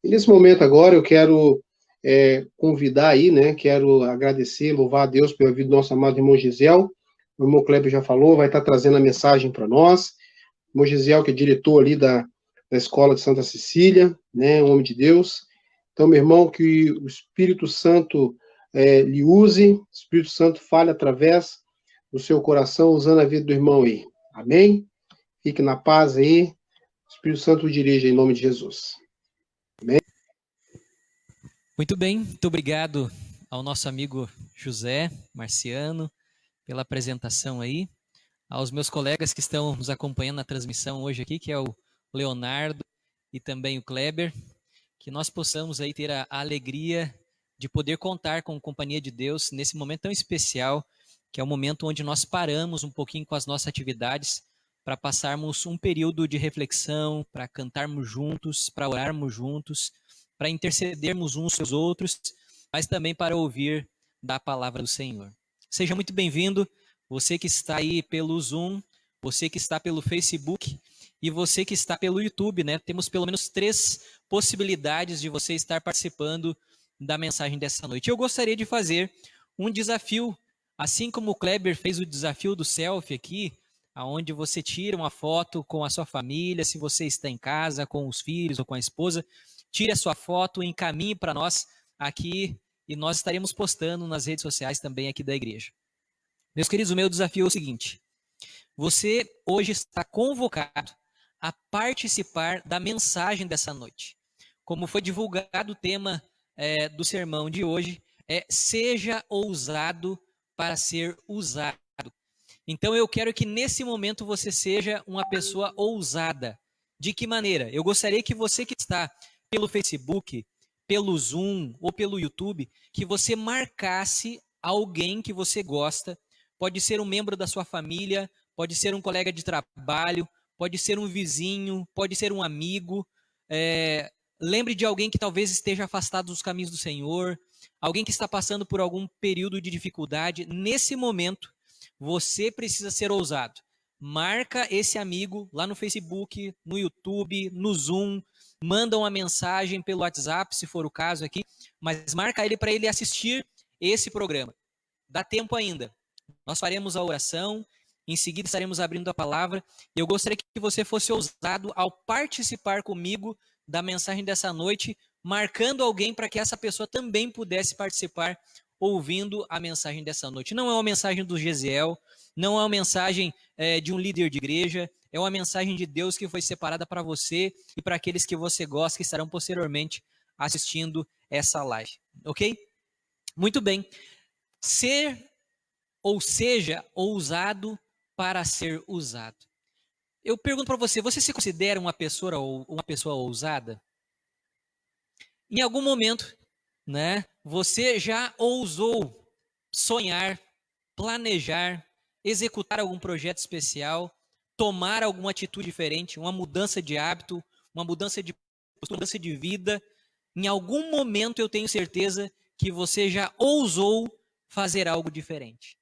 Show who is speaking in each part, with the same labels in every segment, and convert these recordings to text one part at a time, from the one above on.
Speaker 1: E nesse momento agora eu quero convidar aí, né? Quero agradecer, louvar a Deus pela vida do nosso amado irmão Gisel. O irmão Kleber já falou, vai estar trazendo a mensagem para nós. O irmão Gisel, que é diretor ali da Escola de Santa Cecília, né? Um homem de Deus. Então, meu irmão, que o Espírito Santo lhe use, o Espírito Santo fale através do seu coração, usando a vida do irmão aí. Amém? Fique na paz aí. O Espírito Santo o dirija em nome de Jesus.
Speaker 2: Muito bem, muito obrigado ao nosso amigo José Marciano pela apresentação aí, aos meus colegas que estão nos acompanhando na transmissão hoje aqui, que é o Leonardo e também o Kleber, que nós possamos aí ter a alegria de poder contar com a companhia de Deus nesse momento tão especial, que é o momento onde nós paramos um pouquinho com as nossas atividades para passarmos um período de reflexão, para cantarmos juntos, para orarmos juntos, para intercedermos uns pelos outros, mas também para ouvir da palavra do Senhor. Seja muito bem-vindo, você que está aí pelo Zoom, você que está pelo Facebook e você que está pelo YouTube, né? Temos pelo menos 3 possibilidades de você estar participando da mensagem dessa noite. Eu gostaria de fazer um desafio, assim como o Kleber fez o desafio do selfie aqui, aonde você tira uma foto com a sua família, se você está em casa com os filhos ou com a esposa, tire a sua foto, encaminhe para nós aqui e nós estaremos postando nas redes sociais também aqui da igreja. Meus queridos, o meu desafio é o seguinte: você hoje está convocado a participar da mensagem dessa noite. Como foi divulgado o tema do sermão de hoje, seja ousado para ser usado. Então eu quero que nesse momento você seja uma pessoa ousada. De que maneira? Eu gostaria que você que está pelo Facebook, pelo Zoom ou pelo YouTube, que você marcasse alguém que você gosta. Pode ser um membro da sua família, pode ser um colega de trabalho, pode ser um vizinho, pode ser um amigo. Lembre de alguém que talvez esteja afastado dos caminhos do Senhor, alguém que está passando por algum período de dificuldade. Nesse momento, você precisa ser ousado. Marca esse amigo lá no Facebook, no YouTube, no Zoom, manda uma mensagem pelo WhatsApp, se for o caso aqui, mas marca ele para ele assistir esse programa. Dá tempo ainda. Nós faremos a oração, em seguida estaremos abrindo a palavra, e eu gostaria que você fosse ousado ao participar comigo da mensagem dessa noite, marcando alguém para que essa pessoa também pudesse participar ouvindo a mensagem dessa noite. Não é uma mensagem do Gesiel, não é uma mensagem de um líder de igreja, é uma mensagem de Deus que foi separada para você e para aqueles que você gosta, que estarão posteriormente assistindo essa live, ok? Muito bem. Seja ousado para ser usado. Eu pergunto para você, você se considera uma pessoa ousada? Em algum momento, né, você já ousou sonhar, planejar, executar algum projeto especial, tomar alguma atitude diferente, uma mudança de hábito, uma mudança de postura, mudança de vida? Em algum momento eu tenho certeza que você já ousou fazer algo diferente.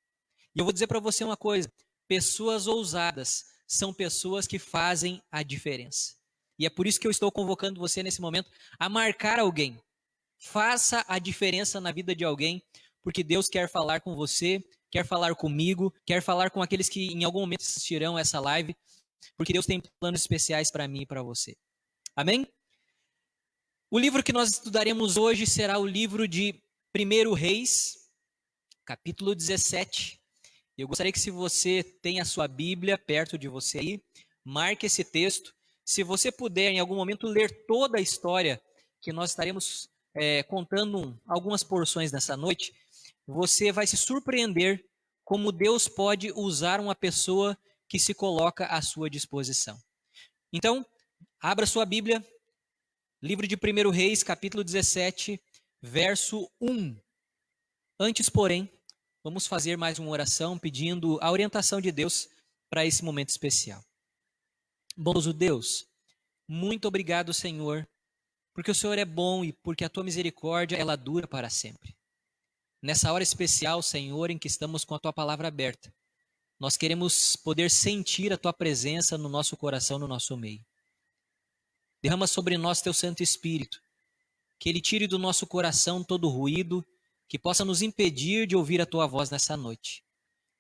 Speaker 2: E eu vou dizer para você uma coisa: pessoas ousadas são pessoas que fazem a diferença. E é por isso que eu estou convocando você nesse momento a marcar alguém. Faça a diferença na vida de alguém, porque Deus quer falar com você, quer falar comigo, quer falar com aqueles que em algum momento assistirão essa live, porque Deus tem planos especiais para mim e para você. Amém? O livro que nós estudaremos hoje será o livro de 1 Reis, capítulo 17. Eu gostaria que, se você tem a sua Bíblia perto de você aí, marque esse texto. Se você puder, em algum momento, ler toda a história que nós estaremos contando algumas porções nessa noite, você vai se surpreender como Deus pode usar uma pessoa que se coloca à sua disposição. Então, abra sua Bíblia, livro de 1 Reis, capítulo 17, verso 1. Antes, porém, vamos fazer mais uma oração pedindo a orientação de Deus para esse momento especial. Bondoso Deus, muito obrigado, Senhor, porque o Senhor é bom e porque a tua misericórdia ela dura para sempre. Nessa hora especial, Senhor, em que estamos com a tua palavra aberta, nós queremos poder sentir a tua presença no nosso coração, no nosso meio. Derrama sobre nós teu Santo Espírito, que Ele tire do nosso coração todo ruído, que possa nos impedir de ouvir a Tua voz nessa noite.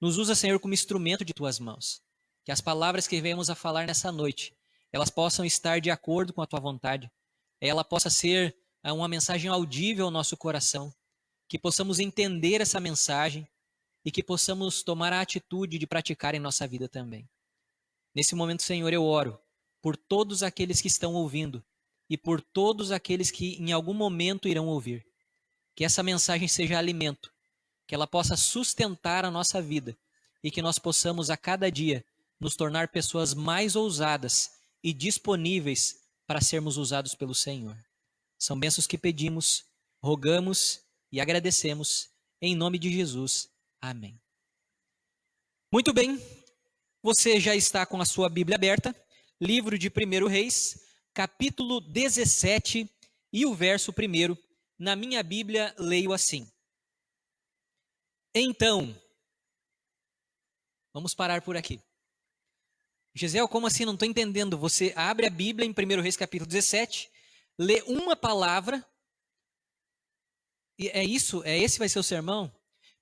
Speaker 2: Nos usa, Senhor, como instrumento de Tuas mãos. Que as palavras que venhamos a falar nessa noite, elas possam estar de acordo com a Tua vontade. Ela possa ser uma mensagem audível ao nosso coração. Que possamos entender essa mensagem e que possamos tomar a atitude de praticar em nossa vida também. Nesse momento, Senhor, eu oro por todos aqueles que estão ouvindo e por todos aqueles que em algum momento irão ouvir. Que essa mensagem seja alimento, que ela possa sustentar a nossa vida e que nós possamos a cada dia nos tornar pessoas mais ousadas e disponíveis para sermos usados pelo Senhor. São bênçãos que pedimos, rogamos e agradecemos em nome de Jesus. Amém. Muito bem, você já está com a sua Bíblia aberta, livro de 1 Reis, capítulo 17 e o verso 1. Na minha Bíblia, leio assim. Então, vamos parar por aqui. Gisele, como assim? Não estou entendendo. Você abre a Bíblia em 1 Reis, capítulo 17, lê uma palavra, e é isso? Esse vai ser o sermão?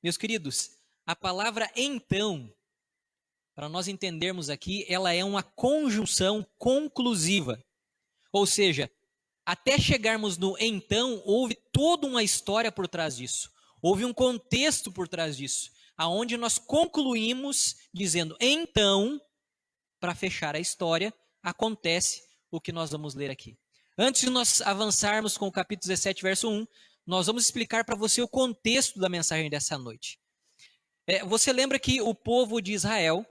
Speaker 2: Meus queridos, a palavra então, para nós entendermos aqui, ela é uma conjunção conclusiva. Ou seja, até chegarmos no então, houve toda uma história por trás disso. Houve um contexto por trás disso, aonde nós concluímos dizendo, então, para fechar a história, acontece o que nós vamos ler aqui. Antes de nós avançarmos com o capítulo 17, verso 1, nós vamos explicar para você o contexto da mensagem dessa noite. Você lembra que o povo de Israel,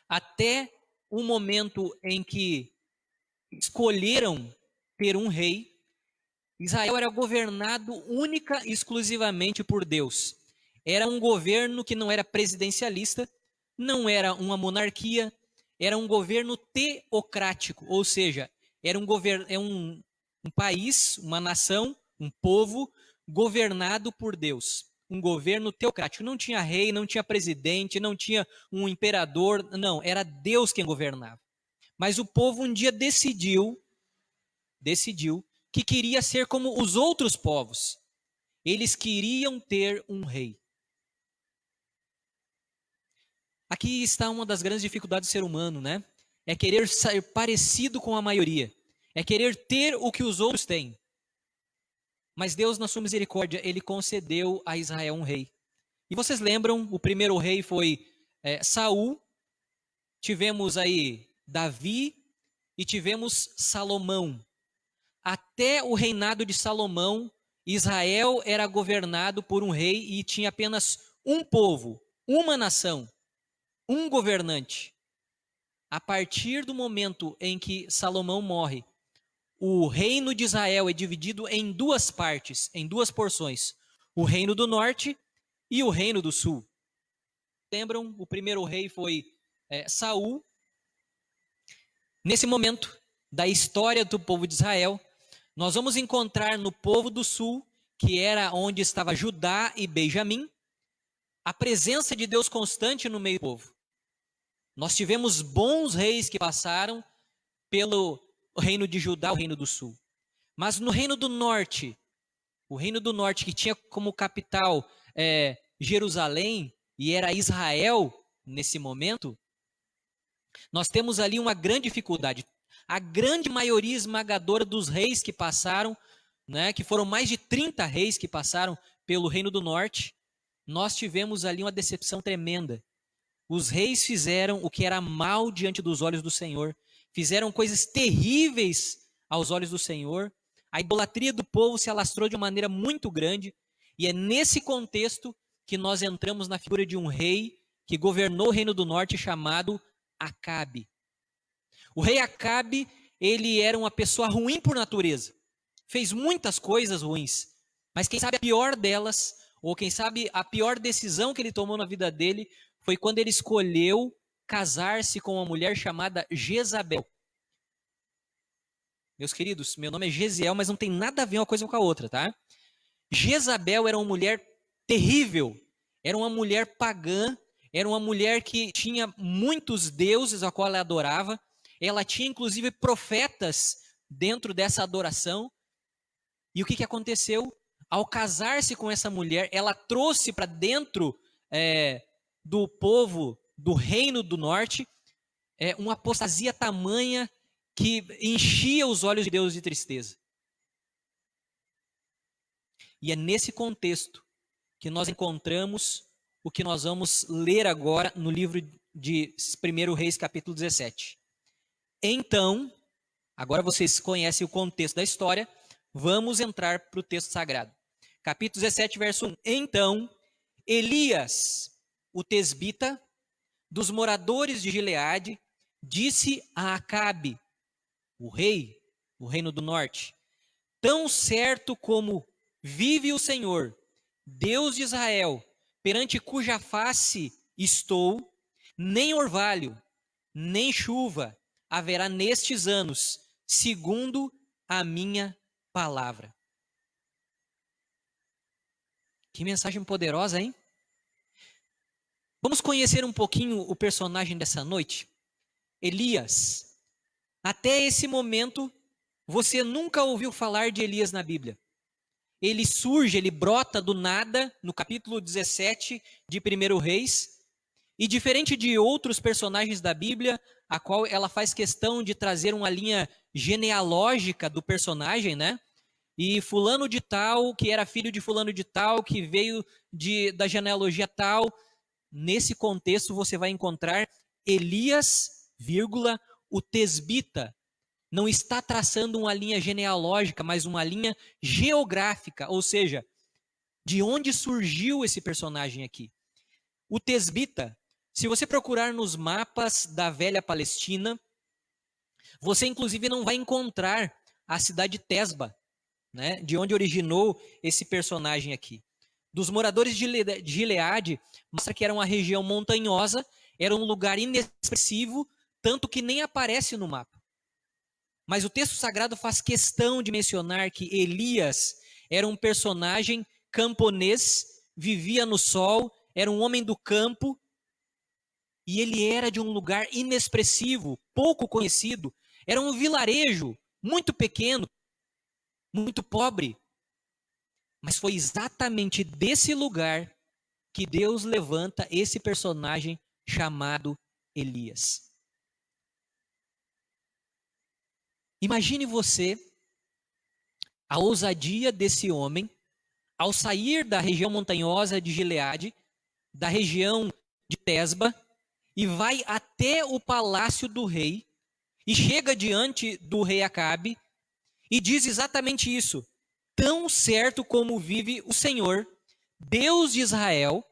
Speaker 2: até o momento em que escolheram ter um rei, Israel era governado única e exclusivamente por Deus. Era um governo que não era presidencialista, não era uma monarquia, era um governo teocrático, ou seja, era um país, uma nação, um povo governado por Deus. Um governo teocrático. Não tinha rei, não tinha presidente, não tinha um imperador, não, era Deus quem governava. Mas o povo um dia decidiu que queria ser como os outros povos. Eles queriam ter um rei. Aqui está uma das grandes dificuldades do ser humano, né? É querer ser parecido com a maioria. É querer ter o que os outros têm. Mas Deus, na sua misericórdia, Ele concedeu a Israel um rei. E vocês lembram, o primeiro rei foi Saul, tivemos aí Davi e tivemos Salomão. Até o reinado de Salomão, Israel era governado por um rei e tinha apenas um povo, uma nação, um governante. A partir do momento em que Salomão morre, o reino de Israel é dividido em duas partes, em duas porções. O reino do norte e o reino do sul. Lembram? O primeiro rei foi Saul. Nesse momento da história do povo de Israel, nós vamos encontrar no povo do sul, que era onde estava Judá e Benjamim, a presença de Deus constante no meio do povo. Nós tivemos bons reis que passaram pelo reino de Judá, o reino do sul. Mas no reino do norte, o reino do norte que tinha como capital Jerusalém e era Israel nesse momento, nós temos ali uma grande dificuldade. A grande maioria esmagadora dos reis que passaram, né, que foram mais de 30 reis que passaram pelo reino do norte, nós tivemos ali uma decepção tremenda. Os reis fizeram o que era mal diante dos olhos do Senhor. Fizeram coisas terríveis aos olhos do Senhor. A idolatria do povo se alastrou de uma maneira muito grande. E é nesse contexto que nós entramos na figura de um rei que governou o reino do norte chamado Acabe. O rei Acabe, ele era uma pessoa ruim por natureza. Fez muitas coisas ruins. Mas quem sabe a pior delas, ou quem sabe a pior decisão que ele tomou na vida dele, foi quando ele escolheu casar-se com uma mulher chamada Jezabel. Meus queridos, meu nome é Gesiel, mas não tem nada a ver uma coisa com a outra, tá? Jezabel era uma mulher terrível, era uma mulher pagã, era uma mulher que tinha muitos deuses a qual ela adorava, ela tinha inclusive profetas dentro dessa adoração, E o que aconteceu? Ao casar-se com essa mulher, ela trouxe para dentro do povo do reino do norte uma apostasia tamanha que enchia os olhos de Deus de tristeza. E é nesse contexto que nós encontramos o que nós vamos ler agora no livro de 1 Reis, capítulo 17. Então, agora vocês conhecem o contexto da história, vamos entrar para o texto sagrado. Capítulo 17, verso 1. Então, Elias, o tesbita, dos moradores de Gileade, disse a Acabe, o rei, o reino do norte: tão certo como vive o Senhor, Deus de Israel, perante cuja face estou, nem orvalho, nem chuva haverá nestes anos, segundo a minha palavra. Que mensagem poderosa, hein? Vamos conhecer um pouquinho o personagem dessa noite? Elias. Até esse momento, você nunca ouviu falar de Elias na Bíblia. Ele surge, ele brota do nada no capítulo 17 de 1 Reis. E diferente de outros personagens da Bíblia, a qual ela faz questão de trazer uma linha genealógica do personagem, né? E fulano de tal, que era filho de fulano de tal, que veio da genealogia tal. Nesse contexto você vai encontrar Elias, o tesbita. Não está traçando uma linha genealógica, mas uma linha geográfica, ou seja, de onde surgiu esse personagem aqui. O tesbita, se você procurar nos mapas da velha Palestina, você inclusive não vai encontrar a cidade Tesba, né, de onde originou esse personagem aqui. Dos moradores de Gileade, mostra que era uma região montanhosa, era um lugar inexpressivo, tanto que nem aparece no mapa. Mas o texto sagrado faz questão de mencionar que Elias era um personagem camponês, vivia no sol, era um homem do campo, e ele era de um lugar inexpressivo, pouco conhecido, era um vilarejo muito pequeno, muito pobre. Mas foi exatamente desse lugar que Deus levanta esse personagem chamado Elias. Imagine você a ousadia desse homem ao sair da região montanhosa de Gileade, da região de Tesba, e vai até o palácio do rei, e chega diante do rei Acabe, e diz exatamente isso: tão certo como vive o Senhor, Deus de Israel,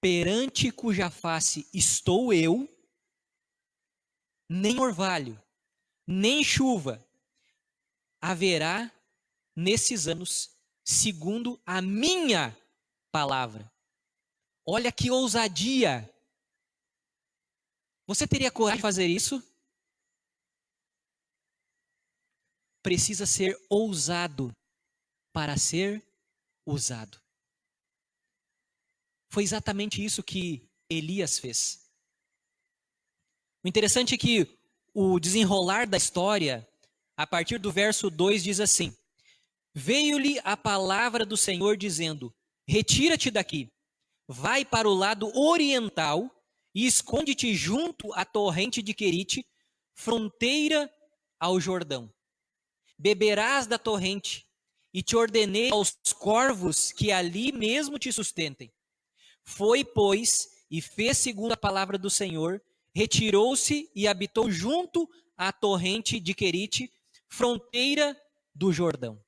Speaker 2: perante cuja face estou eu, nem orvalho, nem chuva haverá nesses anos, segundo a minha palavra. Olha que ousadia! Você teria coragem de fazer isso? Precisa ser ousado para ser usado. Foi exatamente isso que Elias fez. O interessante é que o desenrolar da história, a partir do verso 2, diz assim: veio-lhe a palavra do Senhor dizendo: retira-te daqui, vai para o lado oriental e esconde-te junto à torrente de Querite, fronteira ao Jordão. Beberás da torrente, e te ordenei aos corvos que ali mesmo te sustentem. Foi, pois, e fez segundo a palavra do Senhor, retirou-se e habitou junto à torrente de Querite, fronteira do Jordão.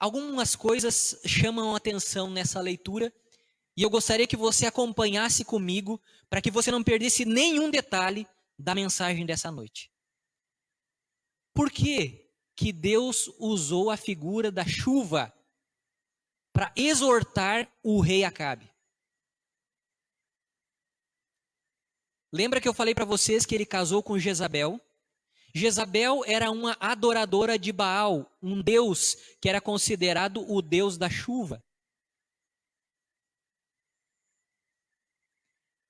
Speaker 2: Algumas coisas chamam a atenção nessa leitura, e eu gostaria que você acompanhasse comigo, para que você não perdesse nenhum detalhe da mensagem dessa noite. Por que que Deus usou a figura da chuva para exortar o rei Acabe? Lembra que eu falei para vocês que ele casou com Jezabel? Jezabel era uma adoradora de Baal, um deus que era considerado o deus da chuva.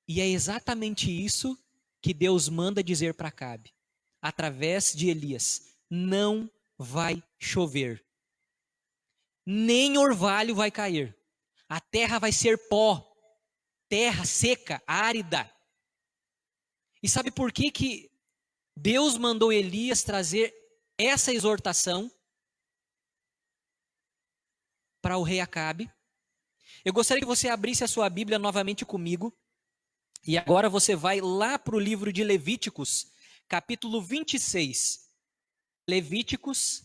Speaker 2: E é exatamente isso que Deus manda dizer para Acabe. através de Elias: não vai chover, nem orvalho vai cair, a terra vai ser pó, terra seca, árida. E sabe por que Deus mandou Elias trazer essa exortação para o rei Acabe? Eu gostaria que você abrisse a sua Bíblia novamente comigo, e agora você vai lá para o livro de Levíticos, capítulo 26. Levíticos,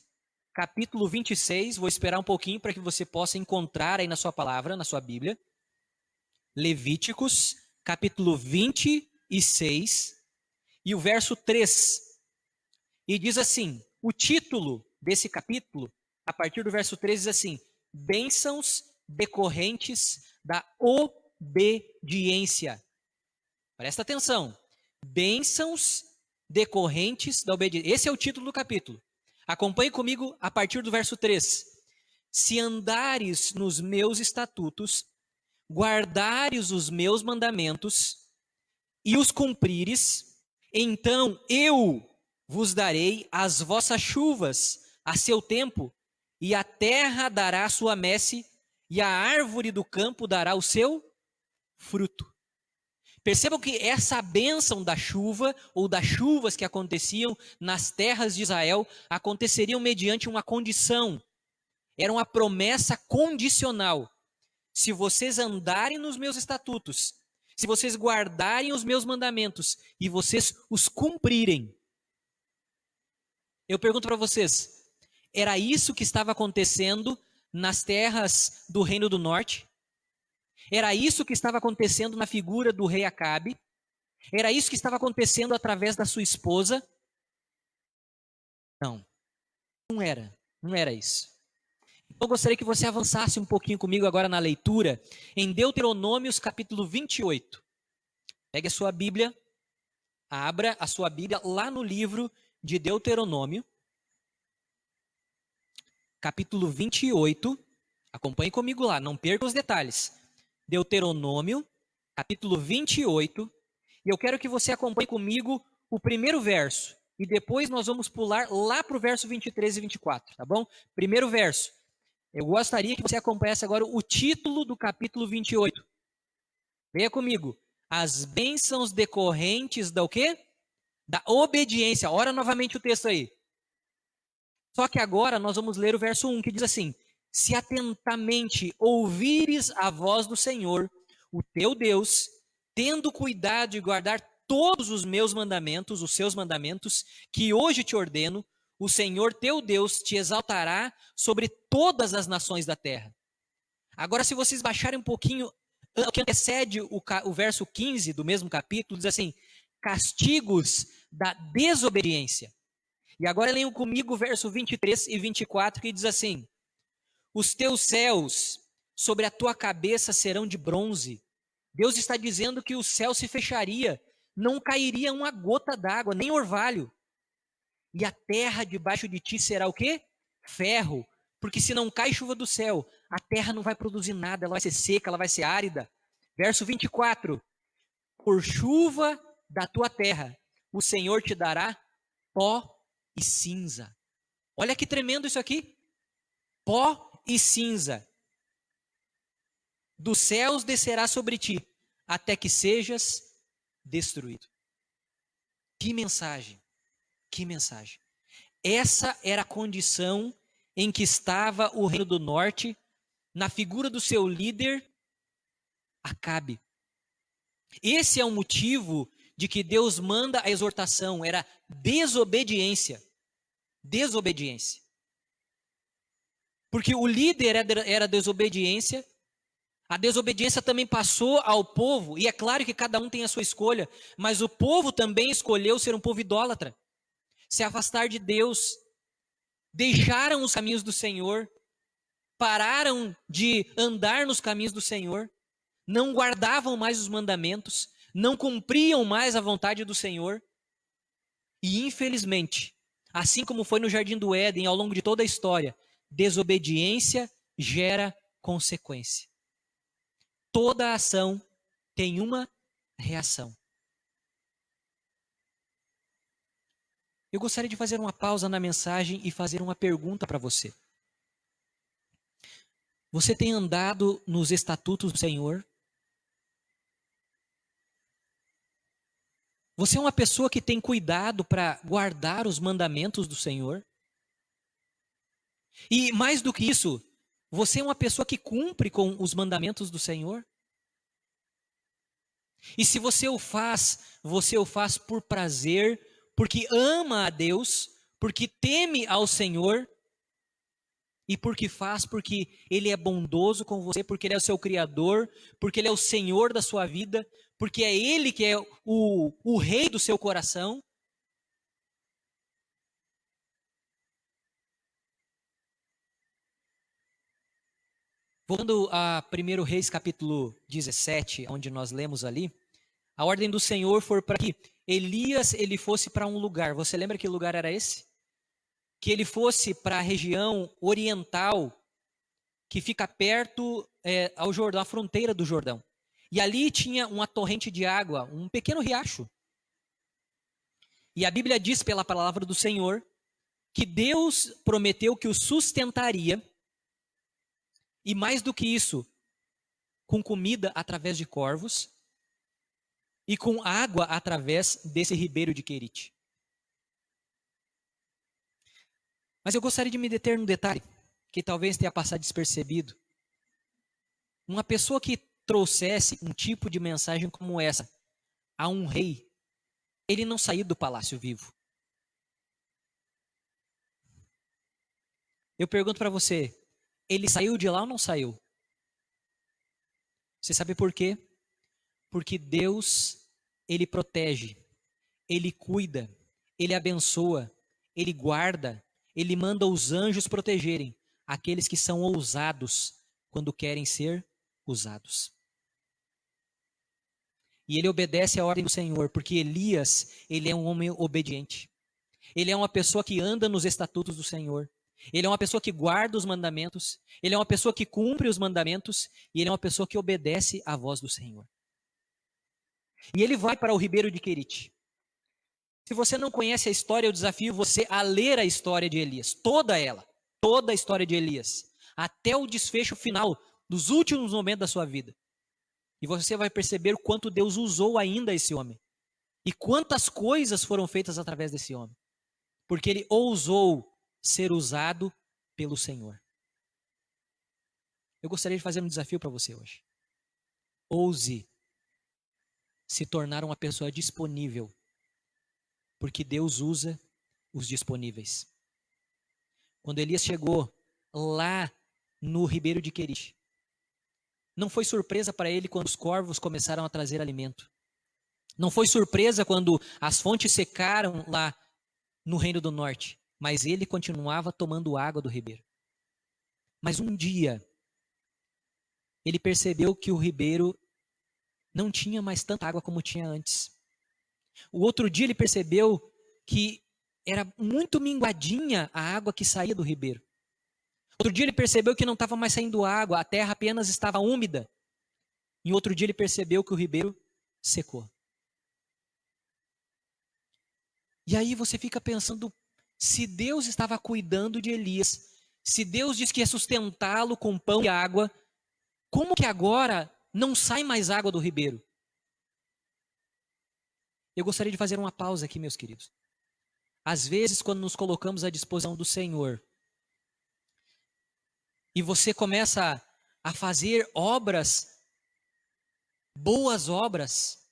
Speaker 2: capítulo 26, vou esperar um pouquinho para que você possa encontrar aí na sua palavra, na sua Bíblia. Levíticos, capítulo 26, e o verso 3. E diz assim, o título desse capítulo, a partir do verso 3, diz assim: bênçãos decorrentes da obediência. Presta atenção. Bênçãos decorrentes da obediência. Esse é o título do capítulo. Acompanhe comigo a partir do verso 3. Se andares nos meus estatutos, guardares os meus mandamentos e os cumprires, então eu vos darei as vossas chuvas a seu tempo, e a terra dará a sua messe, e a árvore do campo dará o seu fruto. Percebam que essa bênção da chuva, ou das chuvas que aconteciam nas terras de Israel, aconteceriam mediante uma condição. Era uma promessa condicional. Se vocês andarem nos meus estatutos, se vocês guardarem os meus mandamentos e vocês os cumprirem. Eu pergunto para vocês, era isso que estava acontecendo nas terras do Reino do Norte? Era isso que estava acontecendo na figura do rei Acabe? Era isso que estava acontecendo através da sua esposa? Não, não era isso. Eu gostaria que você avançasse um pouquinho comigo agora na leitura, em Deuteronômios capítulo 28. Pegue a sua Bíblia, abra a sua Bíblia lá no livro de Deuteronômio, capítulo 28. Acompanhe comigo lá, não perca os detalhes. Deuteronômio, capítulo 28. E eu quero que você acompanhe comigo o primeiro verso. E depois nós vamos pular lá para o verso 23 e 24, tá bom? Primeiro verso. Eu gostaria que você acompanhasse agora o título do capítulo 28. Venha comigo. As bênçãos decorrentes da o quê? Da obediência. Ora novamente o texto aí. Só que agora nós vamos ler o verso 1, que diz assim: se atentamente ouvires a voz do Senhor, o teu Deus, tendo cuidado de guardar todos os meus mandamentos, os seus mandamentos, que hoje te ordeno, o Senhor teu Deus te exaltará sobre todas as nações da terra. Agora, se vocês baixarem um pouquinho, o que antecede o verso 15 do mesmo capítulo, diz assim: castigos da desobediência. E agora leiam comigo o verso 23 e 24, que diz assim: os teus céus sobre a tua cabeça serão de bronze. Deus está dizendo que o céu se fecharia, não cairia uma gota d'água, nem orvalho. E a terra debaixo de ti será o quê? Ferro. Porque se não cai chuva do céu, a terra não vai produzir nada, ela vai ser seca, ela vai ser árida. Verso 24. Por chuva da tua terra, o Senhor te dará pó e cinza. Olha que tremendo isso aqui. Pó e cinza. Dos céus descerá sobre ti, até que sejas destruído. Que mensagem. Que mensagem. Essa era a condição em que estava o Reino do Norte, na figura do seu líder, Acabe. Esse é o motivo de que Deus manda a exortação, era desobediência. Desobediência. Porque o líder era desobediência, a desobediência também passou ao povo, e é claro que cada um tem a sua escolha, mas o povo também escolheu ser um povo idólatra, se afastar de Deus, deixaram os caminhos do Senhor, pararam de andar nos caminhos do Senhor, não guardavam mais os mandamentos, não cumpriam mais a vontade do Senhor. E infelizmente, assim como foi no Jardim do Éden ao longo de toda a história, desobediência gera consequência. Toda ação tem uma reação. Eu gostaria de fazer uma pausa na mensagem e fazer uma pergunta para você. Você tem andado nos estatutos do Senhor? Você é uma pessoa que tem cuidado para guardar os mandamentos do Senhor? E mais do que isso, você é uma pessoa que cumpre com os mandamentos do Senhor? E se você o faz por prazer, porque ama a Deus, porque teme ao Senhor, e porque Ele é bondoso com você, porque Ele é o seu Criador, porque Ele é o Senhor da sua vida, porque é Ele que é o Rei do seu coração. Voltando a 1 Reis capítulo 17, onde nós lemos ali, a ordem do Senhor foi para que Elias ele fosse para um lugar. Você lembra que lugar era esse? Que ele fosse para a região oriental, que fica perto ao Jordão, à fronteira do Jordão. E ali tinha uma torrente de água, um pequeno riacho. E a Bíblia diz pela palavra do Senhor que Deus prometeu que o sustentaria, e mais do que isso, com comida através de corvos e com água através desse ribeiro de Querite. Mas eu gostaria de me deter num detalhe que talvez tenha passado despercebido. Uma pessoa que trouxesse um tipo de mensagem como essa a um rei, ele não saiu do palácio vivo. Eu pergunto para você, ele saiu de lá ou não saiu? Você sabe por quê? Porque Deus, Ele protege, Ele cuida, Ele abençoa, Ele guarda, Ele manda os anjos protegerem aqueles que são ousados quando querem ser usados. E ele obedece à ordem do Senhor, porque Elias, ele é um homem obediente. Ele é uma pessoa que anda nos estatutos do Senhor. Ele é uma pessoa que guarda os mandamentos, ele é uma pessoa que cumpre os mandamentos, e ele é uma pessoa que obedece à voz do Senhor. E ele vai para o ribeiro de Querite. Se você não conhece a história, eu desafio você a ler a história de Elias, toda ela, toda a história de Elias, até o desfecho final, dos últimos momentos da sua vida. E você vai perceber o quanto Deus usou ainda esse homem, e quantas coisas foram feitas através desse homem, porque ele ousou ser usado pelo Senhor. Eu gostaria de fazer um desafio para você hoje. Ouse se tornar uma pessoa disponível, porque Deus usa os disponíveis. Quando Elias chegou lá no ribeiro de Querite, não foi surpresa para ele quando os corvos começaram a trazer alimento. Não foi surpresa quando as fontes secaram lá no Reino do Norte. Mas ele continuava tomando água do ribeiro. Mas um dia, ele percebeu que o ribeiro não tinha mais tanta água como tinha antes. O outro dia ele percebeu que era muito minguadinha a água que saía do ribeiro. Outro dia ele percebeu que não estava mais saindo água, a terra apenas estava úmida. Em outro dia ele percebeu que o ribeiro secou. E aí você fica pensando, se Deus estava cuidando de Elias, se Deus disse que ia sustentá-lo com pão e água, como que agora não sai mais água do ribeiro? Eu gostaria de fazer uma pausa aqui, meus queridos. Às vezes, quando nos colocamos à disposição do Senhor, e você começa a fazer obras, boas obras,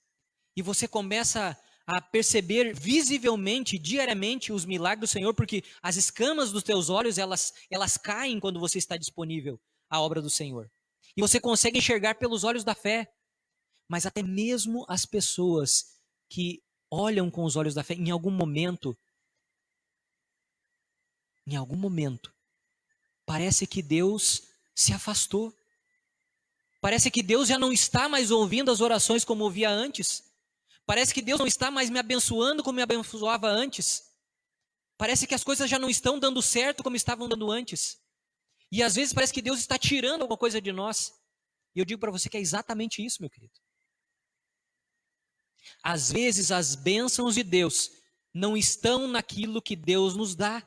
Speaker 2: e você começa a perceber visivelmente, diariamente, os milagres do Senhor, porque as escamas dos teus olhos, elas caem quando você está disponível à obra do Senhor. E você consegue enxergar pelos olhos da fé. Mas até mesmo as pessoas que olham com os olhos da fé, em algum momento, parece que Deus se afastou. Parece que Deus já não está mais ouvindo as orações como ouvia antes. Parece que Deus não está mais me abençoando como me abençoava antes. Parece que as coisas já não estão dando certo como estavam dando antes. E às vezes parece que Deus está tirando alguma coisa de nós. E eu digo para você que é exatamente isso, meu querido. Às vezes as bênçãos de Deus não estão naquilo que Deus nos dá.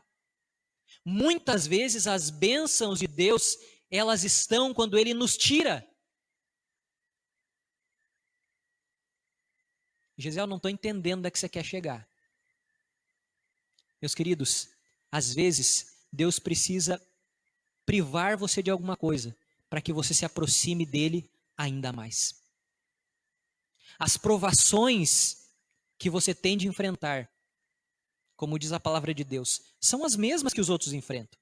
Speaker 2: Muitas vezes as bênçãos de Deus, elas estão quando Ele nos tira. Gisele, não estou entendendo onde é que você quer chegar. Meus queridos, às vezes Deus precisa privar você de alguma coisa para que você se aproxime dele ainda mais. As provações que você tem de enfrentar, como diz a palavra de Deus, são as mesmas que os outros enfrentam.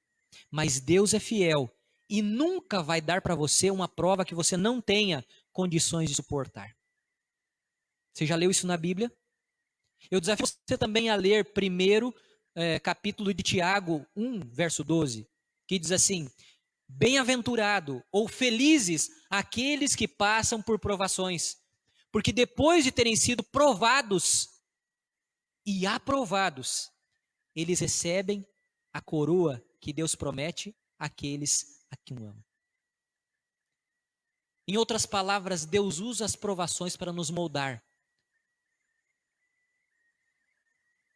Speaker 2: Mas Deus é fiel e nunca vai dar para você uma prova que você não tenha condições de suportar. Você já leu isso na Bíblia? Eu desafio você também a ler primeiro capítulo de Tiago 1, verso 12, que diz assim: bem-aventurado ou felizes aqueles que passam por provações, porque depois de terem sido provados e aprovados, eles recebem a coroa que Deus promete àqueles a quem ama. Em outras palavras, Deus usa as provações para nos moldar.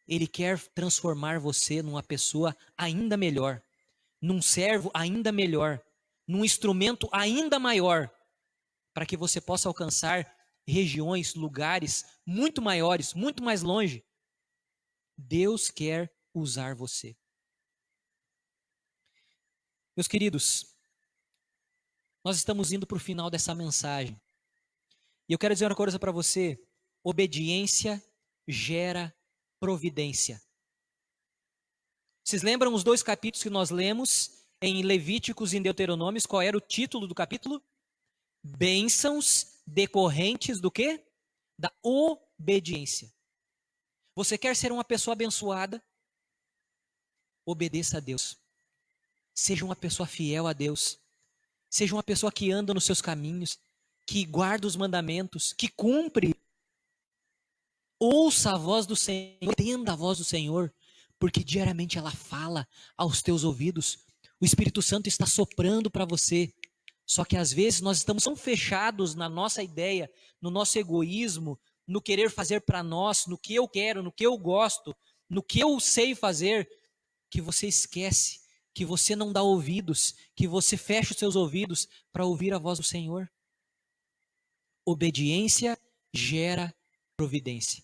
Speaker 2: Ele quer transformar você numa pessoa ainda melhor, num servo ainda melhor, num instrumento ainda maior, para que você possa alcançar regiões, lugares muito maiores, muito mais longe. Deus quer usar você. Meus queridos, nós estamos indo para o final dessa mensagem. E eu quero dizer uma coisa para você: obediência gera providência. Vocês lembram os 2 capítulos que nós lemos em Levíticos e em Deuteronômios? Qual era o título do capítulo? Bênçãos decorrentes do quê? Da obediência. Você quer ser uma pessoa abençoada? Obedeça a Deus. Seja uma pessoa fiel a Deus. Seja uma pessoa que anda nos seus caminhos, que guarda os mandamentos, que cumpre. Ouça a voz do Senhor, entenda a voz do Senhor, porque diariamente ela fala aos teus ouvidos. O Espírito Santo está soprando para você. Só que às vezes nós estamos tão fechados na nossa ideia, no nosso egoísmo, no querer fazer para nós, no que eu quero, no que eu gosto, no que eu sei fazer, que você esquece, que você não dá ouvidos, que você fecha os seus ouvidos para ouvir a voz do Senhor. Obediência gera providência.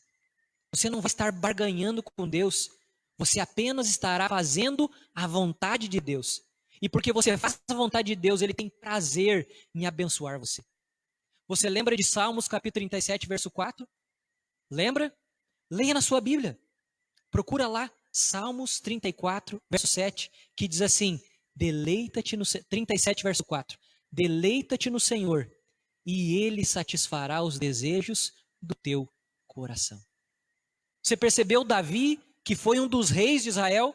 Speaker 2: Você não vai estar barganhando com Deus, você apenas estará fazendo a vontade de Deus. E porque você faz a vontade de Deus, Ele tem prazer em abençoar você. Você lembra de Salmos capítulo 37, verso 4? Lembra? Leia na sua Bíblia. Procura lá, Salmos 34, verso 7, que diz assim: deleita-te no 37, verso 4. Deleita-te no Senhor, e Ele satisfará os desejos do teu coração. Você percebeu Davi, que foi um dos reis de Israel?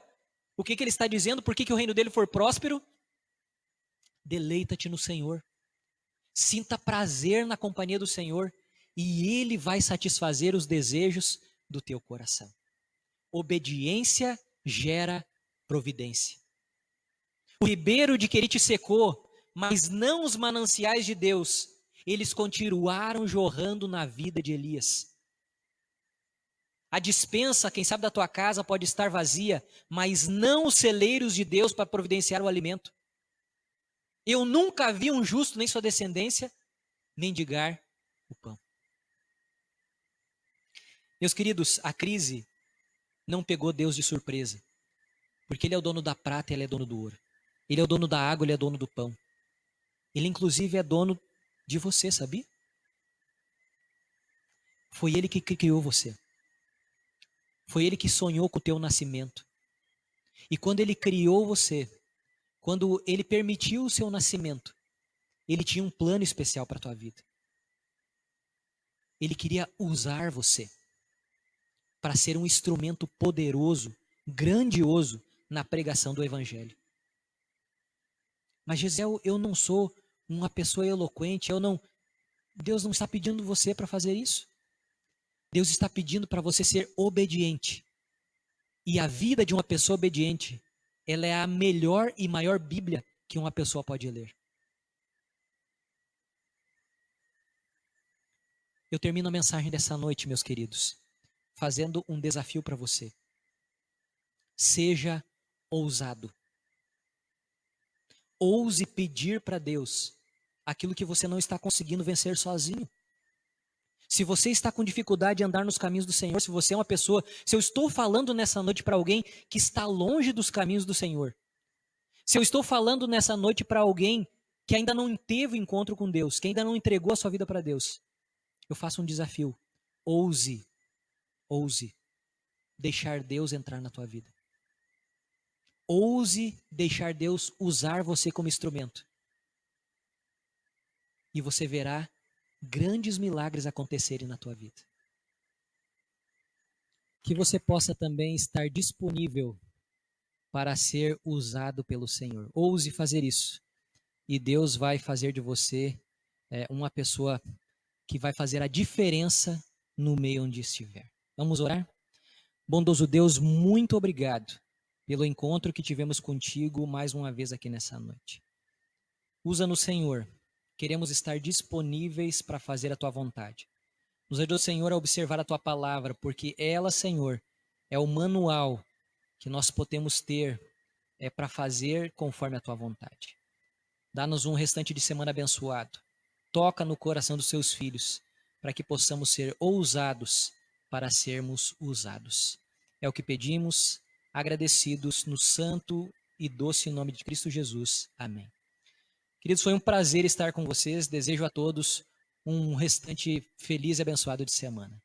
Speaker 2: O que ele está dizendo? Por que o reino dele foi próspero? Deleita-te no Senhor. Sinta prazer na companhia do Senhor e Ele vai satisfazer os desejos do teu coração. Obediência gera providência. O ribeiro de Querite secou, mas não os mananciais de Deus. Eles continuaram jorrando na vida de Elias. A despensa, quem sabe, da tua casa pode estar vazia, mas não os celeiros de Deus para providenciar o alimento. Eu nunca vi um justo, nem sua descendência, mendigar o pão. Meus queridos, a crise não pegou Deus de surpresa, porque Ele é o dono da prata e Ele é dono do ouro. Ele é o dono da água, Ele é dono do pão. Ele, inclusive, é dono de você, sabia? Foi Ele que criou você. Foi Ele que sonhou com o teu nascimento. E quando Ele criou você, quando Ele permitiu o seu nascimento, Ele tinha um plano especial para a tua vida. Ele queria usar você para ser um instrumento poderoso, grandioso na pregação do Evangelho. Mas, Gisele, eu não sou uma pessoa eloquente, Deus não está pedindo você para fazer isso. Deus está pedindo para você ser obediente. E a vida de uma pessoa obediente, ela é a melhor e maior Bíblia que uma pessoa pode ler. Eu termino a mensagem dessa noite, meus queridos, fazendo um desafio para você. Seja ousado. Ouse pedir para Deus aquilo que você não está conseguindo vencer sozinho. Se você está com dificuldade de andar nos caminhos do Senhor, se você é uma pessoa, se eu estou falando nessa noite para alguém que está longe dos caminhos do Senhor, se eu estou falando nessa noite para alguém que ainda não teve o encontro com Deus, que ainda não entregou a sua vida para Deus, eu faço um desafio. Ouse deixar Deus entrar na tua vida. Ouse deixar Deus usar você como instrumento. E você verá grandes milagres acontecerem na tua vida. Que você possa também estar disponível para ser usado pelo Senhor. Ouse fazer isso. E Deus vai fazer de você uma pessoa que vai fazer a diferença no meio onde estiver. Vamos orar? Bondoso Deus, muito obrigado pelo encontro que tivemos contigo mais uma vez aqui nessa noite. Usa-nos, Senhor. Queremos estar disponíveis para fazer a tua vontade. Nos ajuda, Senhor, a observar a tua palavra, porque ela, Senhor, é o manual que nós podemos ter para fazer conforme a tua vontade. Dá-nos um restante de semana abençoado. Toca no coração dos seus filhos, para que possamos ser ousados para sermos usados. É o que pedimos, agradecidos no santo e doce nome de Cristo Jesus. Amém. Queridos, foi um prazer estar com vocês. Desejo a todos um restante feliz e abençoado de semana.